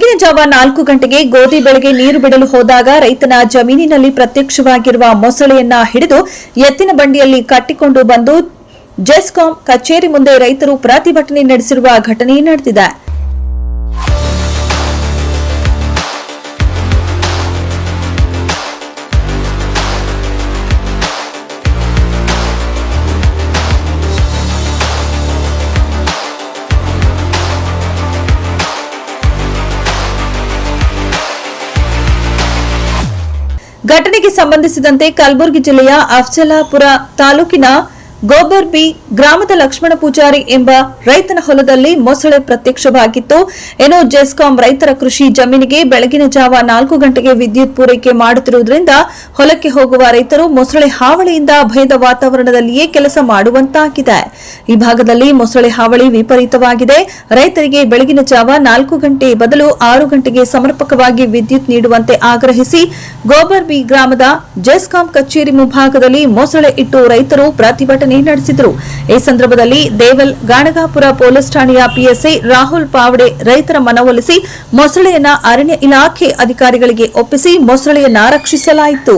ಬೆಳಗಿನ ಜಾವ 4 ಗಂಟೆಗೆ ಗೋಧಿ ಬೆಳೆಗೆ ನೀರು ಬಿಡಲು ಹೋದಾಗ ರೈತನ ಜಮೀನಿನಲ್ಲಿ ಪ್ರತ್ಯಕ್ಷವಾಗಿರುವ ಮೊಸಳೆಯನ್ನ ಹಿಡಿದು ಎತ್ತಿನ ಬಂಡಿಯಲ್ಲಿ ಕಟ್ಟಿಕೊಂಡು ಬಂದು ಜೆಸ್ಕಾಂ ಕಚೇರಿ ಮುಂದೆ ರೈತರು ಪ್ರತಿಭಟನೆ ನಡೆಸಿರುವ ಘಟನೆ ನಡೆದಿದೆ. ಘಟನೆಗೆ ಸಂಬಂಧಿಸಿದಂತೆ ಕಲಬುರಗಿ ಜಿಲ್ಲೆಯ ಅಫಜಲಾಪುರ ತಾಲೂಕಿನ ಗೋಬರ್ಬಿ ಗ್ರಾಮದ ಲಕ್ಷ್ಮಣ ಪೂಜಾರಿ ಎಂಬ ರೈತನ ಹೊಲದಲ್ಲಿ ಮೊಸಳೆ ಪ್ರತ್ಯಕ್ಷವಾಗಿತ್ತು. ಏನೋ ಜೆಸ್ಕಾಂ ರೈತರ ಕೃಷಿ ಜಮೀನಿಗೆ ಬೆಳಗಿನ ಜಾವ 4 ಗಂಟೆಗೆ ವಿದ್ಯುತ್ ಪೂರೈಕೆ ಮಾಡುತ್ತಿರುವುದರಿಂದ ಹೊಲಕ್ಕೆ ಹೋಗುವ ರೈತರು ಮೊಸಳೆ ಹಾವಳಿಯಿಂದ ಭಯದ ವಾತಾವರಣದಲ್ಲಿಯೇ ಕೆಲಸ ಮಾಡುವಂತಾಗಿದೆ. ಈ ಭಾಗದಲ್ಲಿ ಮೊಸಳೆ ಹಾವಳಿ ವಿಪರೀತವಾಗಿದೆ. ರೈತರಿಗೆ ಬೆಳಗಿನ ಜಾವ 4 ಗಂಟೆ ಬದಲು 6 ಗಂಟೆಗೆ ಸಮರ್ಪಕವಾಗಿ ವಿದ್ಯುತ್ ನೀಡುವಂತೆ ಆಗ್ರಹಿಸಿ ಗೋಬರ್ಬಿ ಗ್ರಾಮದ ಜೆಸ್ಕಾಂ ಕಚೇರಿ ಮುಂಭಾಗದಲ್ಲಿ ಮೊಸಳೆ ಇಟ್ಟು ರೈತರು ಪ್ರತಿಭಟನೆ ನಡೆಸಿದರು. ಈ ಸಂದರ್ಭದಲ್ಲಿ ದೇವಲ್ ಗಾಣಗಾಪುರ ಪೊಲೀಸ್ ಠಾಣೆಯ ಪಿಎಸ್ಐ ರಾಹುಲ್ ಪಾವಡೆ ರೈತರ ಮನವೊಲಿಸಿ ಮೊಸಳೆಯನ್ನ ಅರಣ್ಯ ಇಲಾಖೆ ಅಧಿಕಾರಿಗಳಿಗೆ ಒಪ್ಪಿಸಿ ಮೊಸಳೆಯನ್ನ ರಕ್ಷಿಸಲಾಯಿತು.